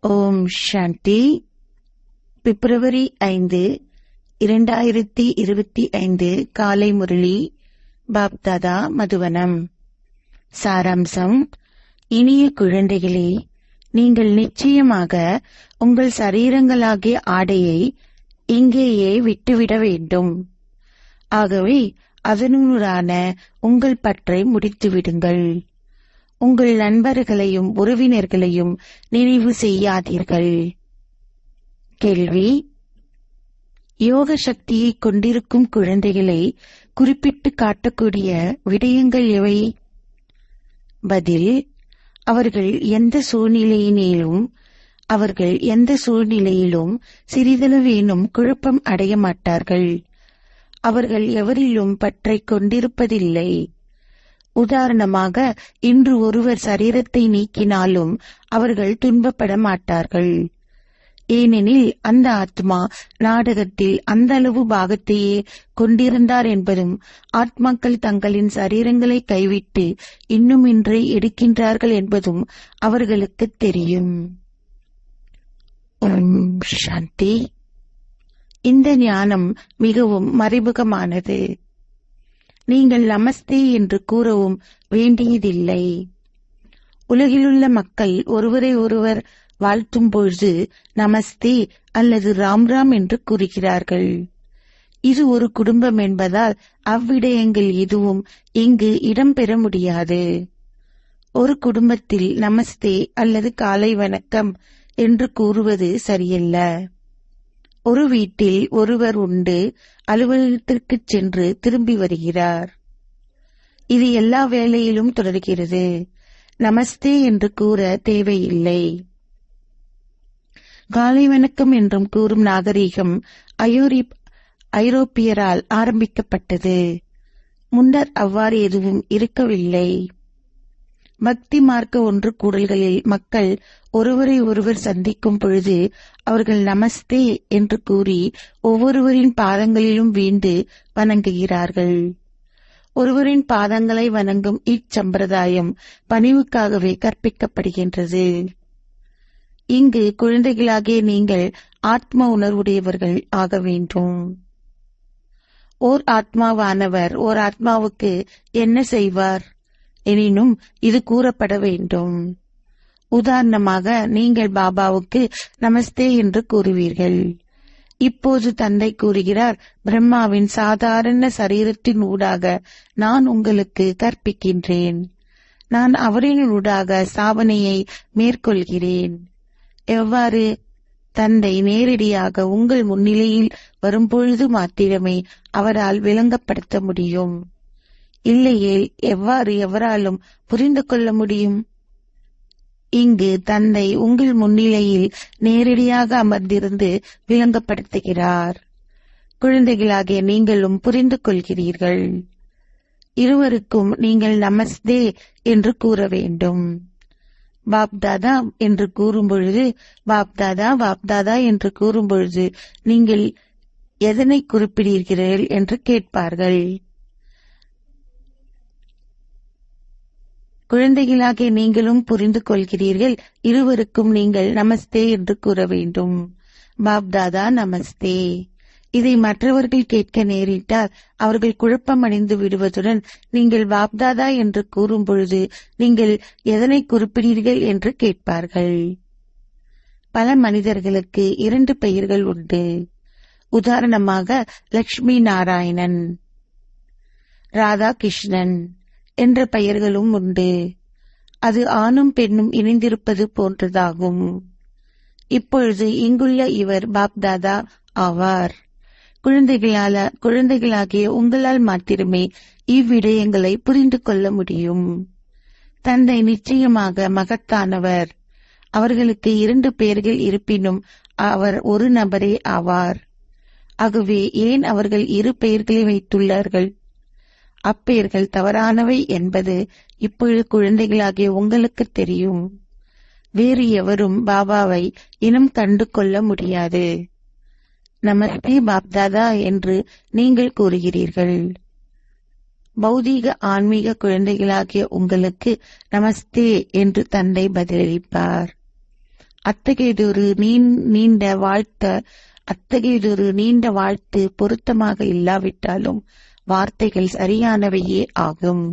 ஓம் சாந்தி. பிப்ரவரி 5, 2025 காலை முரளி. பாப்தாதா மதுவனம். சாராம்சம். இனிய குழந்தைகளே, நீங்கள் நிச்சயமாக உங்கள் சரீரங்களாகிய ஆடையை இங்கேயே விட்டுவிட வேண்டும். ஆகவே அதனூடான உங்கள் பற்றை முடித்துவிடுங்கள். உங்கள் நண்பர்களையும் உறவினர்களையும் நினைவு செய்யாதீர்கள். கேள்வி: யோக சக்தியை கொண்டிருக்கும் குழந்தைகளை குறிப்பிட்டு காட்டக்கூடிய விடயங்கள் எவை? பதில்: அவர்கள் எந்த சூழ்நிலையிலும் சிறிதளவேனும் குழப்பம் அடைய மாட்டார்கள். அவர்கள் எவரிலும் பற்றை கொண்டிருப்பதில்லை. உதாரணமாக, இன்று ஒருவர் சரீரத்தை நீக்கினாலும் அவர்கள் துன்பப்பட மாட்டார்கள். ஏனெனில் அந்த ஆத்மா நாடகத்தில் அந்த அளவு பாகத்தையே கொண்டிருந்தார் என்பதும், ஆத்மாக்கள் தங்களின் சரீரங்களை கைவிட்டு இன்னும் இன்றே எடுக்கின்றார்கள் என்பதும் அவர்களுக்கு தெரியும். ஓம் சாந்தி. இந்த ஞானம் மிகவும் மறைமுகமானது. நீங்கள் நமஸ்தே என்று கூறவும் வேண்டியதில்லை. உலகிலுள்ள மக்கள் ஒருவரை ஒருவர் வாழ்த்தும் பொழுது நமஸ்தே அல்லது ராம் ராம் என்று கூறுகிறார்கள். இது ஒரு குடும்பம் என்பதால் அவ்விடயங்கள் எதுவும் இங்கு இடம்பெற முடியாது. ஒரு குடும்பத்தில் நமஸ்தே அல்லது காலை வணக்கம் என்று கூறுவது சரியல்ல. ஒரு வீட்டில் ஒருவர் உண்டு, அலுவலகத்திற்கு சென்று திரும்பி வருகிறார். இது எல்லா வேளையிலும் தொடர்கிறது. நமஸ்தே என்று கூற தேவையில்லை. காலை வணக்கம் என்றும் கூறும் நாகரீகம் ஐரோப்பியரால் ஆரம்பிக்கப்பட்டது. முன்னர் அவ்வாறு எதுவும் இருக்கவில்லை. பக்தி மார்க்க ஒன்று கூடல்களில் மக்கள் ஒருவரை ஒருவர் சந்திக்கும் பொழுது அவர்கள் நமஸ்தே என்று கூறி ஒவ்வொருவரின் பாதங்களிலும் வீழ்ந்து வணங்குகிறார்கள். ஒருவரின் பாதங்களை வணங்கும் இச்சம்பிரதாயம் பணிவுக்காகவே கற்பிக்கப்படுகின்றது. இங்கு குழந்தைகளாகிய நீங்கள் ஆத்ம உணர்வுடையவர்கள் ஆக வேண்டும். ஓர் ஆத்மாவானவர் ஓர் ஆத்மாவுக்கு என்ன செய்வார் எனினும் இது கூறப்பட வேண்டும். உதாரணமாக, நீங்கள் பாபாவுக்கு நமஸ்தே என்று கூறுவீர்கள். இப்போது தந்தை கூறுகிறார், பிரம்மாவின் சாதாரண சரீரத்தின் ஊடாக நான் உங்களுக்கு கற்பிக்கின்றேன். நான் அவரின் ஊடாக ஸ்தாபனையை மேற்கொள்கிறேன். எவ்வாறு? தந்தை நேரடியாக உங்கள் முன்னிலையில் வரும்பொழுது மாத்திரமே அவரால் விளங்கப்படுத்த முடியும். இல்லையேல் எவ்வாறு எவராலும் புரிந்து கொள்ள முடியும்? இங்கு தந்தை உங்கள் முன்னிலையில் நேரடியாக அமர்ந்திருந்து விளங்கப்படுத்துகிறார். குழந்தைகளாகிய நீங்களும் புரிந்து கொள்கிறீர்கள். இருவருக்கும் நீங்கள் நமஸ்தே என்று கூற வேண்டும். பாப்தாதா என்று கூறும்பொழுது, பாப்தாதா பாப்தாதா என்று கூறும்பொழுது நீங்கள் எதனை குறிப்பிடுகிறீர்கள் என்று கேட்பார்கள். குழந்தைகளாகிய நீங்களும் புரிந்து கொள்கிறீர்கள். இருவருக்கும் நீங்கள் நமஸ்தே என்று கூற வேண்டும். பாப்தாதா நமஸ்தே. இதை மற்றவர்கள் கேட்க நேரிட்டால் அவர்கள் குழப்பமடைந்து விடுவதுடன், நீங்கள் பாப்தாதா என்று கூறும் பொழுது நீங்கள் எதனை குறிப்பிடுகிறீர்கள் என்று கேட்பார்கள். பல மனிதர்களுக்கு 2 பெயர்கள் உண்டு. உதாரணமாக, லட்சுமி நாராயணன், ராதா கிருஷ்ணன் என்ற பெயர்களும் உண்டு. அது ஆணும் பெண்ணும் இணைந்திருப்பது போன்றதாகும். இப்பொழுது இங்குள்ள இவர் பாப்தாதா ஆவார். குழந்தைகளாகிய உங்களால் மாத்திரமே இவ்விடயங்களை புரிந்து கொள்ள முடியும். தந்தை நிச்சயமாக மகத்தானவர். அவர்களுக்கு 2 பெயர்கள் இருப்பினும் அவர் ஒரு நபரே ஆவார். ஆகவே ஏன் அவர்கள் 2 பெயர்களை வைத்துள்ளார்கள்? அப்பெயர்கள் தவறானவை என்பது இப்பொழுது குழந்தைகளாகிய உங்களுக்கு தெரியும். வேறு எவரும் பாபாவை இனம் கண்டு கொள்ள முடியாது. நமஸ்தே பாப்தாதா என்று நீங்கள் கூறுகிறீர்கள். பௌதீக ஆன்மீக குழந்தைகளாகிய உங்களுக்கு நமஸ்தே என்று தந்தை பதிலளிப்பார். அத்தகையதொரு நீண்ட வாழ்த்து பொருத்தமாக இல்லாவிட்டாலும் வார்த்தைகள் சரியானவையே ஆகும்.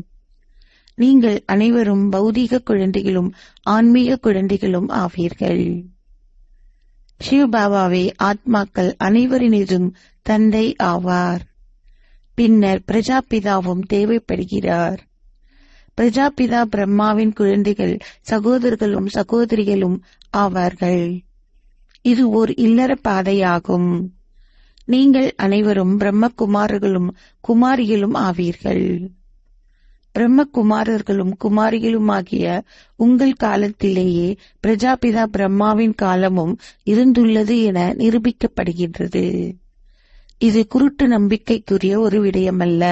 நீங்கள் அனைவரும் பௌதீக குழந்தைகளும் ஆன்மீக குழந்தைகளும் ஆவீர்கள். சிவபாபாவே ஆத்மாக்கள் அனைவரினதும் தந்தை ஆவார். பின்னர் பிரஜாபிதாவும் தேவைப்படுகிறார். பிரஜாபிதா பிரம்மாவின் குழந்தைகள் சகோதரர்களும் சகோதரிகளும் ஆவார்கள். இது ஓர் இல்லற பாதையாகும். நீங்கள் அனைவரும் பிரம்மகுமாரர்களும் குமாரிகளும் ஆவீர்கள். பிரம்மகுமாரர்களும் குமாரிகளுமாகிய உங்கள் காலத்திலேயே பிரஜாபிதா பிரம்மாவின் காலமும் இருந்துள்ளது என நிரூபிக்கப்படுகின்றது. இது குருட்டு நம்பிக்கைக்குரிய ஒரு விடயமல்ல.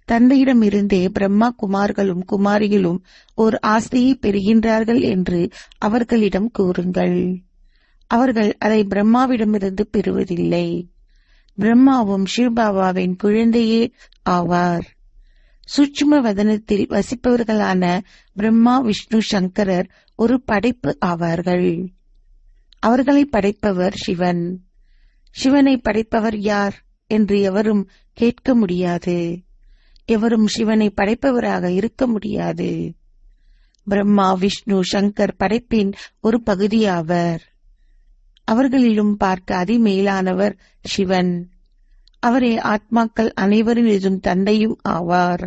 தந்தையிடமிருந்தே பிரம்மா குமார்களும் குமாரிகளும் ஓர் ஆசையை பெறுகின்றார்கள் என்று அவர்களிடம் கூறுங்கள். அவர்கள் அதை பிரம்மாவிடமிருந்து பெறுவதில்லை. பிரம்மாவும் சிவபாபாவின் குழந்தையே ஆவார். சூட்சும வதனத்தில் வசிப்பவர்களான பிரம்மா விஷ்ணு சங்கரர் ஒரு படைப்பு ஆவார்கள். அவர்களை படைப்பவர் சிவன். சிவனை படைப்பவர் யார் என்று எவரும் கேட்க முடியாது. எவரும் சிவனை படைப்பவராக இருக்க முடியாது. பிரம்மா விஷ்ணு சங்கர் படைப்பின் ஒரு பகுதியாவர். அவர்களிலும் பார்க்க அதிமேலானவர் சிவன். அவரே ஆத்மாக்கள் அனைவரினதும் தந்தையும் ஆவார்.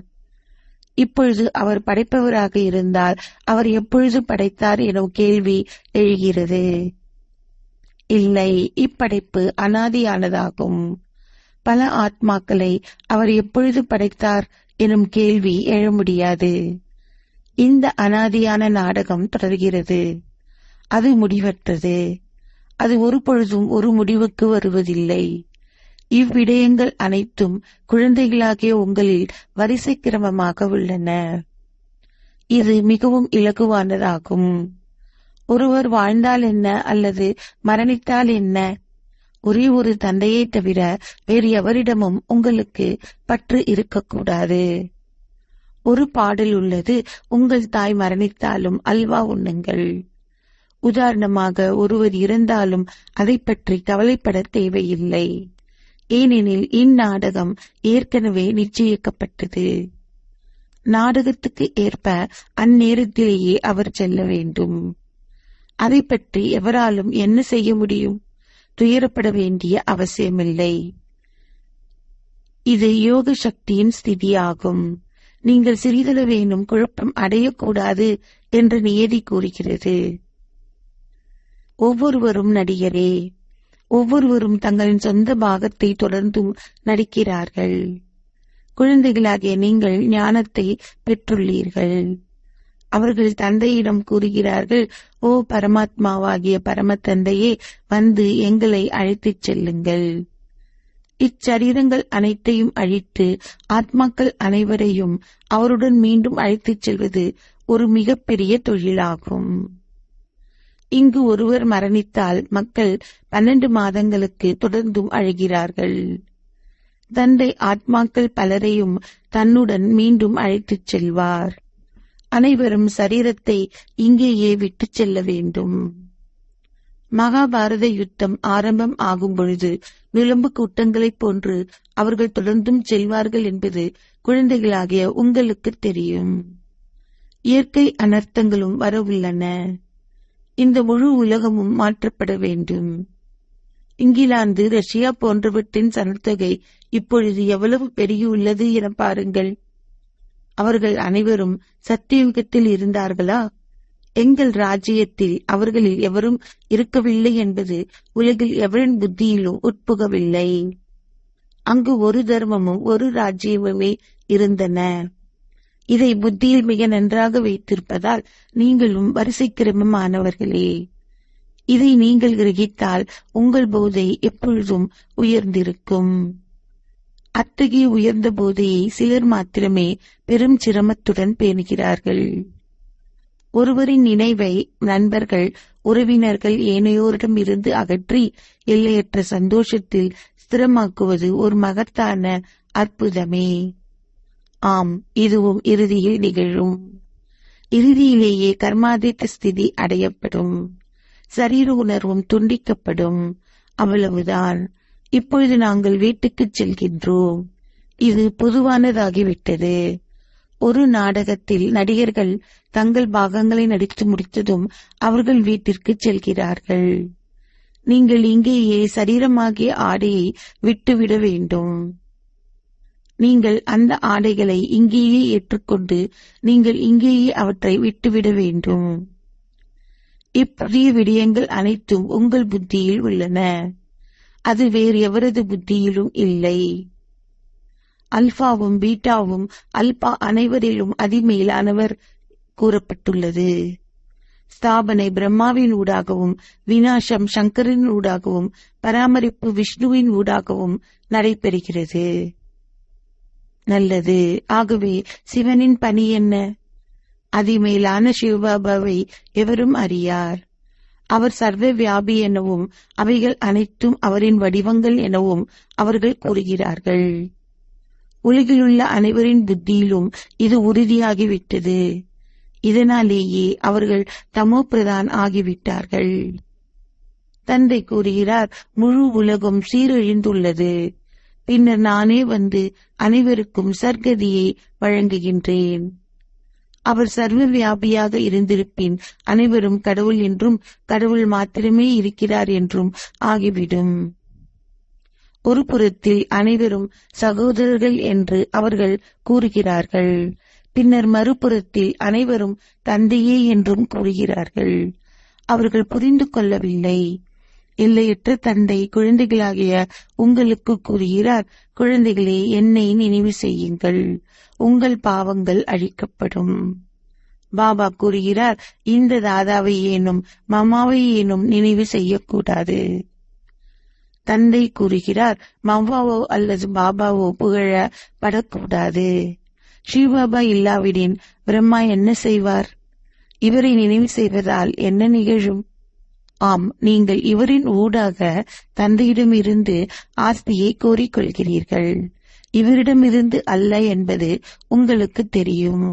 இப்பொழுது அவர் படைப்பவராக இருந்தால் அவர் எப்பொழுது படைத்தார் எனும் கேள்வி எழுகிறது. இல்லை, இப்படைப்பு அனாதியானதாகும். பல ஆத்மாக்களை அவர் எப்பொழுது படைத்தார் எனும் கேள்வி எழ முடியாது. இந்த அனாதியான நாடகம் தொடர்கிறது. அது முடிவற்றது. அது ஒரு பொழுதும் ஒரு முடிவுக்கு வருவதில்லை. இவ்விடயங்கள் அனைத்தும் குழந்தைகளாகிய உங்களில் வரிசை கிரமமாக உள்ளன. இது மிகவும் இலகுவானதாகும். ஒருவர் வாழ்ந்தால் என்ன அல்லது மரணித்தால் என்ன? ஒரே ஒரு தந்தையை தவிர வேறு எவரிடமும் உங்களுக்கு பற்று இருக்கக்கூடாது. ஒரு பாடல் உள்ளது, உங்கள் தாய் மரணித்தாலும் அல்வா உண்ணுங்கள். உதாரணமாக, ஒருவர் இறந்தாலும் அதை பற்றி கவலைப்பட தேவையில்லை. ஏனெனில் இந்நாடகம் ஏற்கனவே நிச்சயிக்கப்பட்டது. நாடகத்துக்கு ஏற்ப அந்நேரத்திலேயே அவர் செல்ல வேண்டும். அதை பற்றி எவராலும் என்ன செய்ய முடியும்? துயரப்பட வேண்டிய அவசியமில்லை. இது யோக சக்தியின் ஸ்திதியாகும். நீங்கள் சிறிதளவேனும் குழப்பம் அடையக்கூடாது என்று நியதி கூறுகிறது. ஒவ்வொருவரும் நடிகரே. ஒவ்வொருவரும் தங்களின் சொந்த பாகத்தை தொடர்ந்தும் நடிக்கிறார்கள். குழந்தைகளாகிய நீங்கள் ஞானத்தை பெற்றுள்ளீர்கள். அவர்கள் தந்தையிடம் கூறுகிறார்கள், ஓ பரமாத்மாவாகிய பரமதந்தையே, வந்து எங்களை அழைத்துச் செல்லுங்கள். இச்சரீரங்கள் அனைத்தையும் அழித்து ஆத்மாக்கள் அனைவரையும் அவருடன் மீண்டும் அழைத்துச் செல்வது ஒரு மிகப்பெரிய தொழிலாகும். இங்கு ஒருவர் மரணித்தால் மக்கள் 12 மாதங்களுக்கு தொடர்ந்தும் அழுகிறார்கள். தந்தை ஆத்மாக்கள் பலரையும் தன்னுடன் மீண்டும் அழைத்துச் செல்வார். அனைவரும் சரீரத்தை இங்கேயே விட்டுச் செல்ல வேண்டும். மகாபாரத யுத்தம் ஆரம்பம் ஆகும் பொழுது விளம்பு கூட்டங்களைப் போன்று அவர்கள் தொடர்ந்தும் செல்வார்கள் என்பது குழந்தைகளாகிய உங்களுக்கு தெரியும். இயற்கை அனர்த்தங்களும் வரவுள்ளன. இந்த முழு உலகமும் மாற்றப்பட வேண்டும். இங்கிலாந்து, ரஷ்யா போன்றவற்றின் சனத்தொகை இப்பொழுது எவ்வளவு பெருகியுள்ளது என பாருங்கள். அவர்கள் அனைவரும் சத்தியுகத்தில் இருந்தார்களா? எங்கள் ராஜ்யத்தில் அவர்களில் எவரும் இருக்கவில்லை என்பது உலகில் எவரின் புத்தியிலும் உட்புகவில்லை. அங்கு ஒரு தர்மமும் ஒரு ராஜ்யமுமே இருந்தன. இதை புத்தியில் மிக நன்றாக வைத்திருப்பதால் நீங்களும் வரிசை கிரமமானவர்களே. இதை நீங்கள் கிரகித்தால் உங்கள் போதை எப்பொழுதும் உயர்ந்திருக்கும். அத்தகைய உயர்ந்த போதையை சிலர் மாத்திரமே பெரும் சிரமத்துடன் பேணுகிறார்கள். ஒருவரின் நினைவை நண்பர்கள், உறவினர்கள் ஏனையோரிடம் இருந்து அகற்றி எல்லையற்ற சந்தோஷத்தில் ஸ்திரமாக்குவது ஒரு மகத்தான அற்புதமே. ஆம், இதுவும் இறுதியில் நிகழும். இறுதியிலேயே கர்மாதீத ஸ்திதி அடையப்படும். சரீர உணர்வும் துண்டிக்கப்படும். அவ்வளவுதான். இப்பொழுது நாங்கள் வீட்டுக்குச் செல்கின்றோம். இது பொதுவானதாகிவிட்டது. ஒரு நாடகத்தில் நடிகர்கள் தங்கள் பாகங்களை நடித்து முடித்ததும் அவர்கள் வீட்டிற்கு செல்கிறார்கள். நீங்கள் இங்கேயே சரீரமாகிய ஆடையை விட்டுவிட வேண்டும். நீங்கள் அந்த ஆடைகளை இங்கேயே ஏற்றுக்கொண்டு நீங்கள் இங்கேயே அவற்றை விட்டுவிட வேண்டும். இப்புதிய விடயங்கள் அனைத்தும் உங்கள் புத்தியில் உள்ளன. அது வேறு எவரது புத்தியிலும் இல்லை. அல்பாவும் பீட்டாவும் அல்பா அனைவரிலும் அதிமேலானவர் கூறப்பட்டுள்ளது. ஸ்தாபனை பிரம்மாவின் ஊடாகவும், விநாசம் சங்கரின் ஊடாகவும், பராமரிப்பு விஷ்ணுவின் ஊடாகவும் நடைபெறுகிறது. நல்லது. ஆகவே சிவனின் பணி என்ன? அதிமேலான சிவபாபாவை எவரும் அறியார். அவர் சர்வ வியாபி எனவும் அவைகள் அனைத்தும் அவரின் வடிவங்கள் எனவும் அவர்கள் கூறுகிறார்கள். உலகிலுள்ள அனைவரின் புத்தியிலும் இது உறுதியாகிவிட்டது. இதனாலேயே அவர்கள் தமோ பிரதான் ஆகிவிட்டார்கள். தந்தை கூறுகிறார், முழு உலகம் சீரழிந்துள்ளது. பின்னர் நானே வந்து அனைவருக்கும் சர்க்கதியை வழங்குகின்றேன். அவர் சர்வ வியாபியாக இருந்திருப்பின் அனைவரும் கடவுள் என்றும் கடவுள் மாத்திரமே இருக்கிறார் என்றும் ஆகிவிடும். ஒரு புறத்தில் அனைவரும் சகோதரர்கள் என்று அவர்கள் கூறுகிறார்கள். பின்னர் மறுபுறத்தில் அனைவரும் தந்தையே என்றும் கூறுகிறார்கள். அவர்கள் புரிந்து கொள்ளவில்லை. எல்லையற்ற தந்தை குழந்தைகளாகிய உங்களுக்கு கூறுகிறார், குழந்தைகளே, என்னை நினைவு செய்யுங்கள், உங்கள் பாவங்கள் அழிக்கப்படும். பாபா கூறுகிறார், இந்த தாதாவை ஏனும் மம்மாவை ஏனும் நினைவு செய்யக்கூடாது. தந்தை கூறுகிறார், மம்மாவோ அல்லது பாபாவோ புகழப்படக்கூடாது. ஸ்ரீபாபா இல்லாவிடின் பிரம்மா என்ன செய்வார்? இவரை நினைவு செய்வதால் என்ன நிகழும்? ஆம், நீங்கள் இவரின் ஊடாக தந்தையிடமிருந்து ஆஸ்தியை கோரிக்கொள்கிறீர்கள். இவரிடமிருந்து அல்ல என்பது உங்களுக்கு தெரியும்.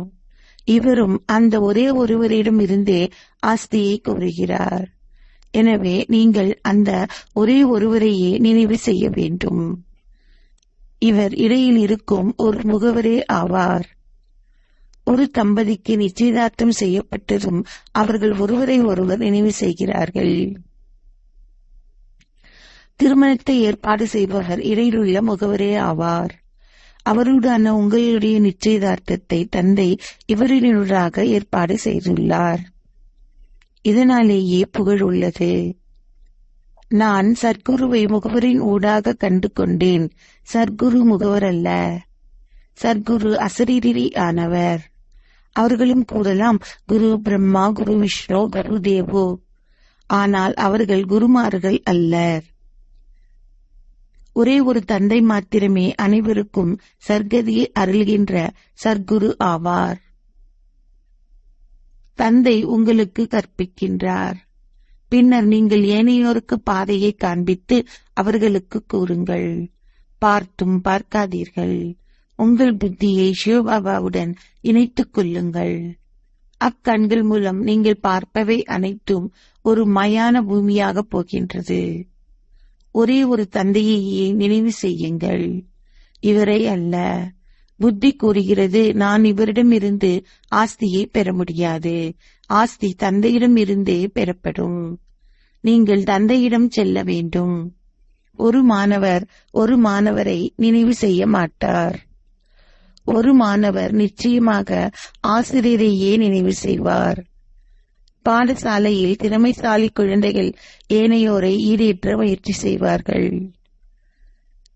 இவரும் அந்த ஒரே ஒருவரிடமிருந்தே ஆஸ்தியை கோருகிறார். எனவே நீங்கள் அந்த ஒரே ஒருவரையே நினைவு செய்ய வேண்டும். இவர் இடையில் இருக்கும் ஒரு முகவரே ஆவார். ஒரு தம்பதிக்கு நிச்சயதார்த்தம் செய்யப்பட்டதும் அவர்கள் ஒருவரை ஒருவர் நினைவு செய்கிறார்கள். திருமணத்தை ஏற்பாடு செய்பவர் இடையிலுள்ள முகவரே ஆவார். அவருடான உங்களுடைய நிச்சயதார்த்தத்தை தந்தை இவரினூடாக ஏற்பாடு செய்துள்ளார். இதனாலேயே புகழ் உள்ளது. நான் சர்க்குருவை முகவரின் ஊடாக கண்டு கொண்டேன். சர்க்குரு முகவர் அல்ல. சர்க்குரு அசரீரி ஆனவர். அவர்களும் கூறலாம், குரு பிரம்மா, குரு விஷ்ணு, குரு தேவோ. ஆனால் அவர்கள் குருமார்கள் அல்லர். ஒரே ஒரு தந்தை மாத்திரமே அனைவருக்கும் சர்க்கதியை அருள்கின்ற சர்க்குரு ஆவார். தந்தை உங்களுக்கு கற்பிக்கின்றார். பின்னர் நீங்கள் ஏனையோருக்கு பாதையை காண்பித்து அவர்களுக்கு கூறுங்கள். பார்த்தும் பார்க்காதீர்கள். உங்கள் புத்தியை சிவபாபாவுடன் இணைத்துக் கொள்ளுங்கள். அக்கண்கள் மூலம் நீங்கள் பார்ப்பவை அனைத்தும் ஒரு மயான பூமியாக போகின்றது. ஒரே ஒரு தந்தையையே நினைவு செய்யுங்கள், இவரை அல்ல. புத்தி கூறுகிறது, நான் இவரிடமிருந்து ஆஸ்தியை பெற முடியாது. ஆஸ்தி தந்தையிடம் இருந்தே பெறப்படும். நீங்கள் தந்தையிடம் செல்ல வேண்டும். ஒரு மாணவர் ஒரு மாணவரை நினைவு செய்ய மாட்டார். ஒரு மாணவர் நிச்சயமாக ஆசிரியரையே நினைவு செய்வார். பாடசாலையில் திறமைசாலி குழந்தைகள் ஏனையோரை ஈடேற்ற முயற்சி செய்வார்கள்.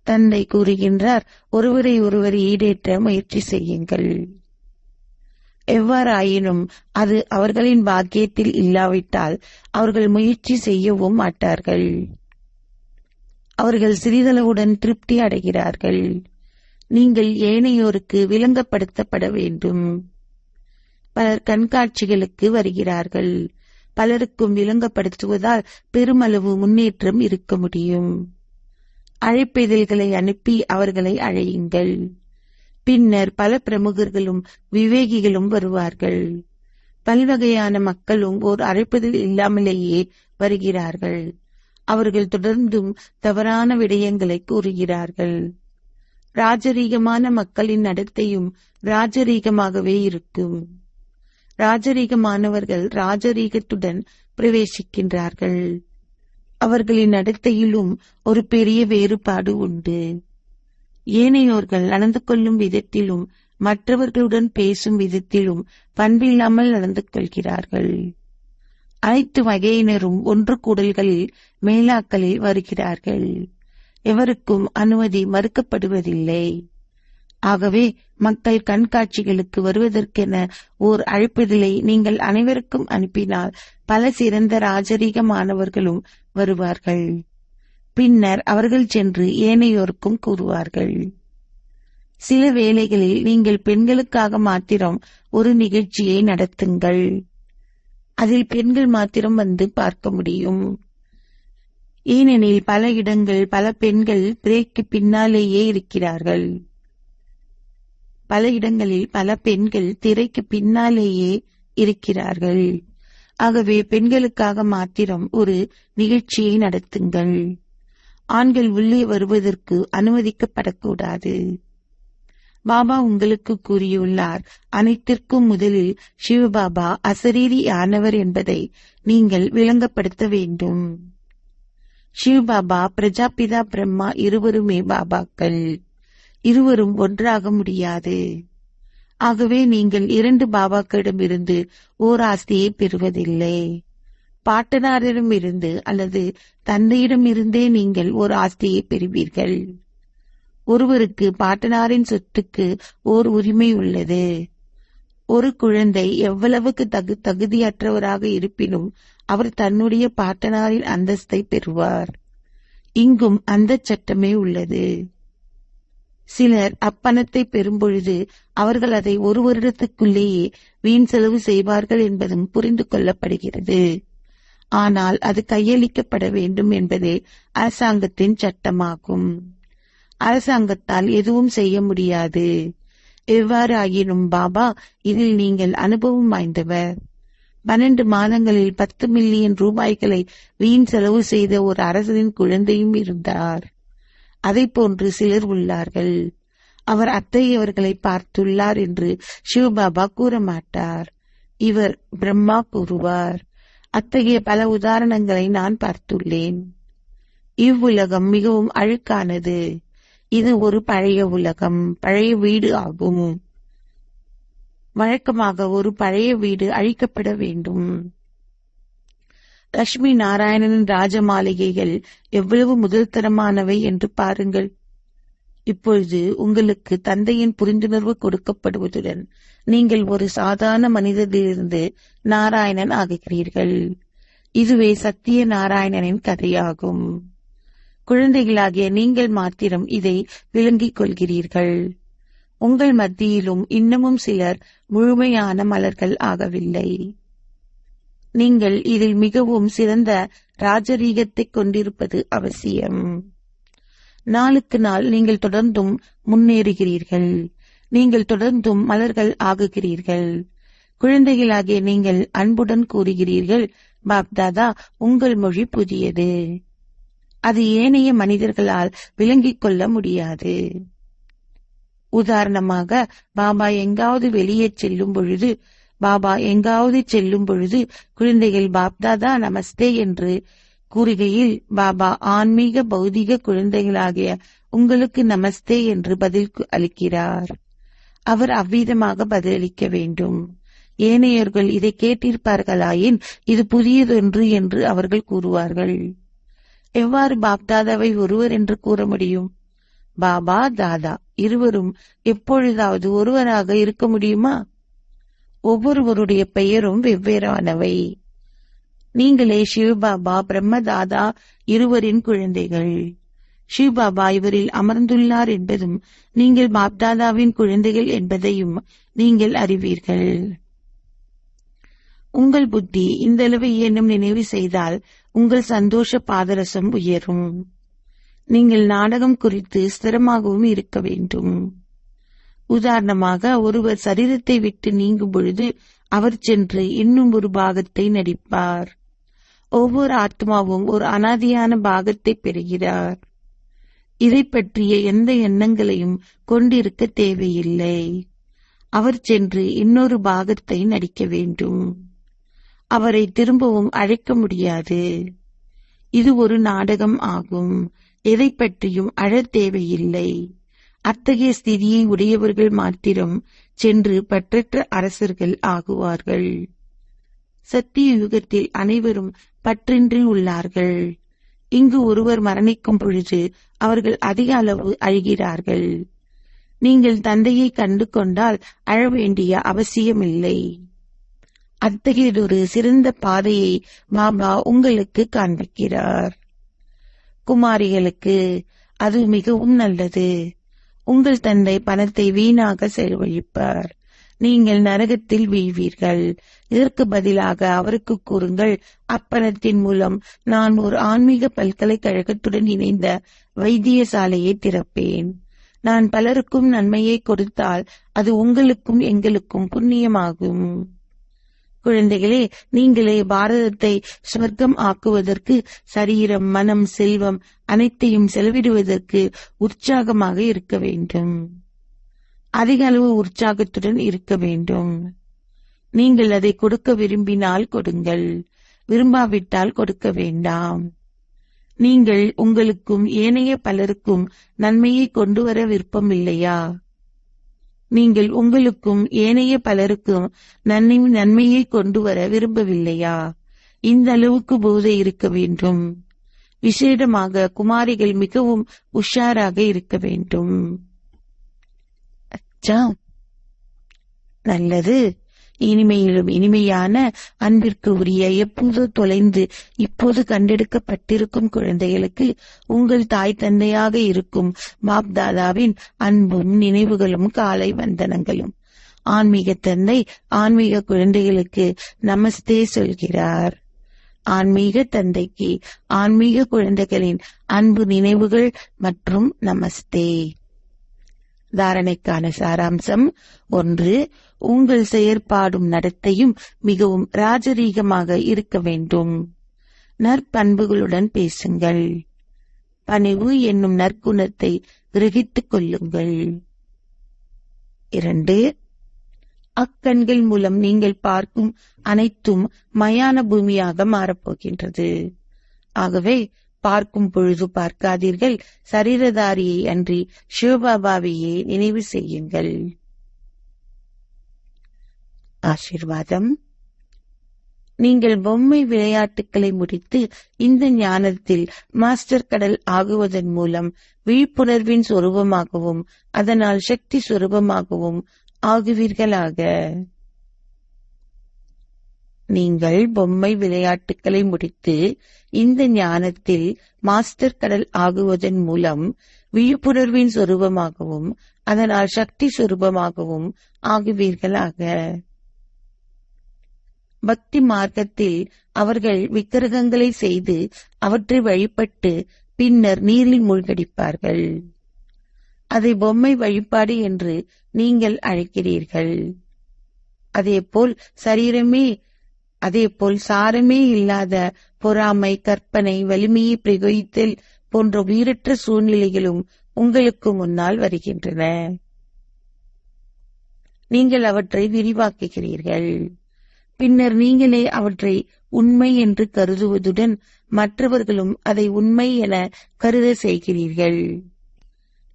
தந்தை கூறுகின்றார், ஒருவரை ஒருவர் ஈடேற்ற முயற்சி செய்யுங்கள். எவ்வாறாயினும் அது அவர்களின் பாக்கியத்தில் இல்லாவிட்டால் அவர்கள் முயற்சி செய்யவும் மாட்டார்கள். அவர்கள் சிறிதளவுடன் திருப்தி அடைகிறார்கள். நீங்கள் ஏனையோருக்கு விளங்கப்படுத்தப்பட வேண்டும். பலர் கண்காட்சிகளுக்கு வருகிறார்கள். பலருக்கும் விளங்கப்படுத்துவதால் பெருமளவு முன்னேற்றம் இருக்க முடியும். அழைப்பிதழ்களை அனுப்பி அவர்களை அழையுங்கள். பின்னர் பல பிரமுகர்களும் விவேகிகளும் வருவார்கள். பல்வகையான மக்களும் ஓர் அழைப்பிதழ் இல்லாமலேயே வருகிறார்கள். அவர்கள் தொடர்ந்தும் தவறான விடயங்களை கூறுகிறார்கள். ராஜரீகமான மக்களின் நடத்தையும் ராஜரீகமாகவே இருக்கும். ராஜரீகமானவர்கள் ராஜரீகத்துடன் பிரவேசிக்கின்றார்கள். அவர்களின் நடத்தையிலும் ஒரு பெரிய வேறுபாடு உண்டு. ஏனையோர்கள் நடந்து கொள்ளும் விதத்திலும் மற்றவர்களுடன் பேசும் விதத்திலும் பண்பில்லாமல் நடந்து கொள்கிறார்கள். அனைத்து வகையினரும் ஒன்று கூடல்களில் மேலாக்களில் வருகிறார்கள். எவருக்கும் அனுமதி மறுக்கப்படுவதில்லை. ஆகவே மக்கள் கண்காட்சிகளுக்கு வருவதற்கென ஓர் அழைப்பிதழை நீங்கள் அனைவருக்கும் அனுப்பினால் பல சிறந்த ராஜரீகமானவர்களும் வருவார்கள். பின்னர் அவர்கள் சென்று ஏனையோருக்கும் கூறுவார்கள். சில வேளைகளில் நீங்கள் பெண்களுக்காக மாத்திரம் ஒரு நிகழ்ச்சியை நடத்துங்கள். அதில் பெண்கள் மாத்திரம் வந்து பார்க்க முடியும். ஏனெனில் பல இடங்கள் பல பெண்கள் திரைக்கு பின்னாலேயே இருக்கிறார்கள். பல இடங்களில் பல பெண்கள் திரைக்கு பின்னாலேயே இருக்கிறார்கள். ஆகவே பெண்களுக்காக மாத்திரம் ஒரு நிகழ்ச்சியை நடத்துங்கள். ஆண்கள் உள்ளே வருவதற்கு அனுமதிக்கப்படக்கூடாது. பாபா உங்களுக்கு கூறியுள்ளார், அனைத்திற்கும் முதலில் சிவபாபா அசரீரி ஆனவர் என்பதை நீங்கள் விளங்கப்படுத்த வேண்டும். சிவபாபா பிரஜாபிதா பிரம்மா இருவருமே பாபாக்கள். இருவரும் ஒன்றாக முடியாது. ஆகவே நீங்கள் இரண்டு பாபாக்களிடமிருந்து ஓர் ஆஸ்தியை பெறுவதில்லை. பாட்டனாரிடமிருந்து அல்லது தந்தையிடமிருந்தே நீங்கள் ஒரு ஆஸ்தியை பெறுவீர்கள். ஒருவருக்கு பாட்டனாரின் சொத்துக்கு ஓர் உரிமை உள்ளது. ஒரு குழந்தை எவ்வளவுக்கு தகுதியற்றவராக இருப்பினும் அவர் தன்னுடைய பாட்டனாரின் அந்தஸ்தை பெறுவார். இங்கும் அந்த சட்டமே உள்ளது. சிலர் அப்பணத்தை பெறும்பொழுது அவர்கள் அதை ஒரு வருடத்துக்குள்ளேயே வீண் செலவு செய்வார்கள் என்பதும் புரிந்து கொள்ளப்படுகிறது. ஆனால் அது கையளிக்கப்பட வேண்டும் என்பதே அரசாங்கத்தின் சட்டமாகும். அரசாங்கத்தால் எதுவும் செய்ய முடியாது. எவ்வாறு ஆயினும் பாபா இதில் நீங்கள் அனுபவம் வாய்ந்தவர். 12 மாதங்களில் 10 மில்லியன் ரூபாய்களை வீண் செலவு செய்த ஒரு அரசனின் குழந்தையும் இருந்தார். அதை போன்று சிலர் உள்ளார்கள். அவர் அத்தகையவர்களை பார்த்துள்ளார் என்று சிவபாபா கூற மாட்டார். இவர் பிரம்மா கூறுவார். அத்தகைய பல உதாரணங்களை நான் பார்த்துள்ளேன். இவ்வுலகம் மிகவும் அழுக்கானது. இது ஒரு பழைய உலகம், பழைய வீடு ஆகும். வழக்கமாக ஒரு பழைய வீடு அழிக்கப்பட வேண்டும். லட்சுமி நாராயணனின் ராஜ மாளிகைகள் எவ்வளவு முதல் தரமானவை என்று பாருங்கள். இப்பொழுது உங்களுக்கு தந்தையின் புரிந்துணர்வு கொடுக்கப்படுவதுடன் நீங்கள் ஒரு சாதாரண மனிதரிலிருந்து நாராயணன் ஆகுகிறீர்கள். இதுவே சத்திய நாராயணனின் கதையாகும். குழந்தைகளாகிய நீங்கள் மாத்திரம் இதை விளங்கிக் கொள்கிறீர்கள். உங்கள் மத்தியிலும் இன்னமும் சிலர் முழுமையான மலர்கள் ஆகவில்லை. நீங்கள் இதில் மிகவும் சிறந்த ராஜரீகத்தை கொண்டிருப்பது அவசியம். நாளுக்கு நாள் நீங்கள் தொடர்ந்தும் முன்னேறுகிறீர்கள். நீங்கள் தொடர்ந்தும் மலர்கள் ஆகுகிறீர்கள். குழந்தைகளாகிய நீங்கள் அன்புடன் கூறுகிறீர்கள், பாப்தாதா உங்கள் மொழி புதியது. அது ஏனைய மனிதர்களால் விளங்கிக் கொள்ள முடியாது. உதாரணமாக, பாபா எங்காவது வெளியே செல்லும் பொழுது குழந்தைகள் பாப்தாதா நமஸ்தே என்று கூறுகையில் பாபா ஆன்மீக பௌதிக குழந்தைகளாகிய உங்களுக்கு நமஸ்தே என்று பதில் அளிக்கிறார். அவர் அவ்விதமாக பதிலளிக்க வேண்டும். ஏனையர்கள் இதை கேட்டிருப்பார்களாயின் இது புதியதொன்று என்று அவர்கள் கூறுவார்கள். எவ்வாறு பாப்தாதாவை ஒருவர் என்று கூற முடியும்? பாபா தாதா இருவரும் எப்பொழுதாவது ஒருவராக இருக்க முடியுமா? ஒவ்வொருவருடைய பெயரும் வெவ்வேறானவை. நீங்களே சிவபாபா பிரம்மதாதா இருவரின் குழந்தைகள். சிவபாபா இவரில் அமர்ந்துள்ளார் என்பதும் நீங்கள் பாப்தாதாவின் குழந்தைகள் என்பதையும் நீங்கள் அறிவீர்கள். உங்கள் புத்தி இந்தளவு ஏனும் நினைவு செய்தால் உங்கள் சந்தோஷ பாதரசம் உயரும். நீங்கள் நாடகம் குறித்து ஸ்திரமாகவும் இருக்க வேண்டும். உதாரணமாக, ஒருவர் சரீரத்தை விட்டு நீங்கும் பொழுது அவர் சென்று இன்னும் ஒரு பாகத்தை நடிப்பார். ஒவ்வொரு ஆத்மாவும் ஒரு அனாதியான பாகத்தை பெறுகிறார். இதை பற்றிய எந்த எண்ணங்களையும் கொண்டிருக்க தேவையில்லை. அவர் சென்று இன்னொரு பாகத்தை நடிக்க வேண்டும். அவரை திரும்பவும் அழைக்க முடியாது. இது ஒரு நாடகம் ஆகும். எதை பற்றியும் அழத் தேவையில்லை. அத்தகைய ஸ்திதியை உடையவர்கள் மாத்திரம் சென்று பற்றற்ற அரசர்கள் ஆகுவார்கள். சத்திய யுகத்தில் அனைவரும் பற்றின்றி உள்ளார்கள். இங்கு ஒருவர் மரணிக்கும் பொழுது அவர்கள் அதிக அளவு அழுகிறார்கள். நீங்கள் தந்தையை கண்டு கொண்டால் அழ வேண்டிய அவசியமில்லை. அத்தகையதொரு சிறந்த பாதையை பாபா உங்களுக்கு காண்பிக்கிறார். குமாரிகளுக்கு அது மிகவும் நல்லது. உங்கள் தந்தை பணத்தை வீணாக செலவழிப்பார். நீங்கள் நரகத்தில் வீழ்வீர்கள். இதற்கு பதிலாக அவருக்கு கூறுங்கள், அப்பணத்தின் மூலம் நான் ஒரு ஆன்மீக பல்கலைக்கழகத்துடன் இணைந்த வைத்தியசாலையை திறப்பேன். நான் பலருக்கும் நன்மையை கொடுத்தால் அது உங்களுக்கும் எங்களுக்கும் புண்ணியமாகும். குழந்தைகளே, நீங்களே பாரதத்தை சொர்க்கம் ஆக்குவதற்கு சரீரம், மனம், செல்வம் அனைத்தையும் செலவிடுவதற்கு உற்சாகமாக இருக்க வேண்டும். அதிக அளவு உற்சாகத்துடன் இருக்க வேண்டும். நீங்கள் அதை கொடுக்க விரும்பினால் கொடுங்கள், விரும்பாவிட்டால் கொடுக்க வேண்டாம். நீங்கள் உங்களுக்கும் ஏனைய பலருக்கும் நன்மையை கொண்டு வர விருப்பம் இல்லையா? நீங்கள் உங்களுக்கும் ஏனைய பலருக்கும் நன்மையை கொண்டு வர விரும்பவில்லையா? இந்த அளவுக்கு போதை இருக்க வேண்டும். விசேடமாக குமாரிகள் மிகவும் உஷாராக இருக்க வேண்டும். அச்சா, நல்லது. இனிமையிலும் இனிமையான அன்பிற்கு உரிய, எப்போது தொலைந்து இப்போது கண்டெடுக்கப்பட்டிருக்கும் குழந்தைகளுக்கு உங்கள் தாய் தந்தையாக இருக்கும் பாப்தாதாவின் அன்பும் நினைவுகளும் காலை வந்தனங்களும். ஆன்மீக தந்தை ஆன்மீக குழந்தைகளுக்கு நமஸ்தே சொல்கிறார். ஆன்மீக தந்தைக்கு ஆன்மீக குழந்தைகளின் அன்பு நினைவுகள் மற்றும் நமஸ்தே. தாரணைக்கான சாராம்சம்: 1. உங்கள் செயற்பாடும் நடத்தையும் மிகவும் ராஜரீகமாக இருக்க வேண்டும். நற்பண்புகளுடன் பேசுங்கள். பணிவு என்னும் நற்குணத்தை கிரகித்துக் கொள்ளுங்கள். 2. அக்கண்கள் மூலம் நீங்கள் பார்க்கும் அனைத்தும் மயான பூமியாக மாறப்போகின்றது. ஆகவே பார்க்கும் பொழுது பார்க்காதீர்கள், சரீரதாரியை அன்றி சிவபாபாவையே நினைவு செய்யுங்கள். ஆசீர்வாதம். நீங்கள் பொம்மை விளையாட்டுக்களை முடித்து இந்த ஞானத்தில் மாஸ்டர் கடல் ஆகுவதன் மூலம் விழிப்புணர்வின் சொரூபமாகவும் அதனால் சக்தி சொரூபமாகவும் ஆகுவீர்களாக. நீங்கள் பொம்மை விளையாட்டுக்களை முடித்து இந்த ஞானத்தில் மாஸ்டர் கடல் ஆகுவதன் மூலம் விழிப்புணர்வின் சொரூபமாகவும் அதனால் சக்தி சொரூபமாகவும் ஆகுவீர்களாக. பக்தி மார்க்கத்தில் அவர்கள் விக்கிரகங்களை செய்து அவற்றை வழிபட்டு பின்னர் நீரில் மூழ்கடிப்பார்கள். அதை பொம்மை வழிபாடு என்று நீங்கள் அழைக்கிறீர்கள். அதேபோல் சாரமே இல்லாத பொறாமை, கற்பனை, வலிமையை பிரயோகித்தல் போன்ற உயிரற்ற சூழ்நிலைகளும் உங்களுக்கு முன்னால் வருகின்றன. நீங்கள் அவற்றை விரிவாக்குகிறீர்கள். பின்னர் நீங்களே அவற்றை உண்மை என்று கருதுவதுடன் மற்றவர்களும் அதை உண்மை என கருத செய்கிறீர்கள்.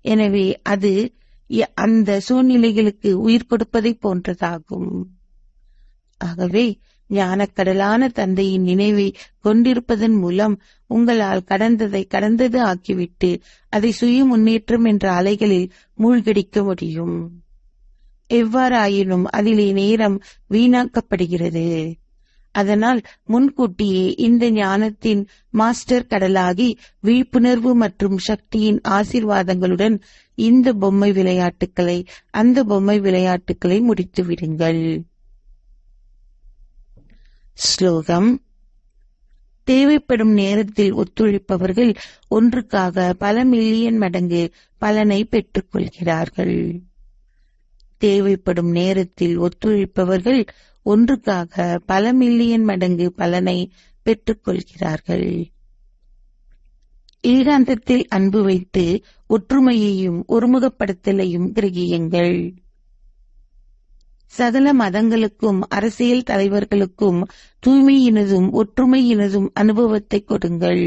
எனவே அது அந்த சூழ்நிலைகளுக்கு உயிர் கொடுப்பதை போன்றதாகும். ஆகவே ஞானக்கடலான தந்தையின் நினைவை கொண்டிருப்பதன் மூலம் உங்களால் கடந்ததை கடந்தது ஆக்கிவிட்டு அதை சுய முன்னேற்றம் என்ற அலைகளில் மூழ்கடிக்க முடியும். எவ்வாறாயினும் அதிலே நேரம் வீணாக்கப்படுகிறது. அதனால் முன்கூட்டியே இந்த ஞானத்தின் மாஸ்டர் கடலாகி விழிப்புணர்வு மற்றும் சக்தியின் ஆசீர்வாதங்களுடன் இந்த பொம்மை விளையாட்டுக்களை அந்த பொம்மை விளையாட்டுக்களை முடித்து விடுங்கள். ஸ்லோகம். தேவைப்படும் நேரத்தில் ஒத்துழைப்பவர்கள் ஒன்றுக்காக பல மில்லியன் மடங்கு பலனை பெற்றுக் கொள்கிறார்கள். தேவைப்படும் நேரத்தில் ஒத்துழைப்பவர்கள் ஒன்றுக்காக பல மில்லியன் மடங்கு பலனை பெற்றுக்கொள்கிறார்கள். ஏகாந்தத்தில் அன்பு வைத்து ஒற்றுமையையும் ஒருமுகப்படுத்தலையும் கிரகியுங்கள். சகல மதங்களுக்கும் அரசியல் தலைவர்களுக்கும் தூய்மையினதும் ஒற்றுமையினதும் அனுபவத்தை கொடுங்கள்.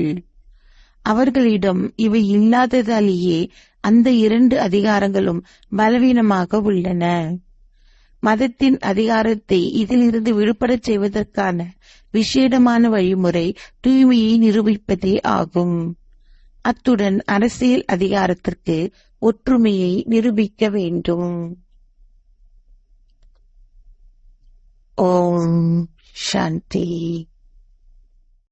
அவர்களிடம் இவை இல்லாததாலேயே அந்த 2 அதிகாரங்களும் பலவீனமாக உள்ளன. மதத்தின் அதிகாரத்தை இதிலிருந்து விடுபடச் செய்வதற்கான விசேடமான வழிமுறை தூய்மையை நிரூபிப்பதே ஆகும். அத்துடன் அரசியல் அதிகாரத்திற்கு ஒற்றுமையை நிரூபிக்க வேண்டும். ஓம் சாந்தி.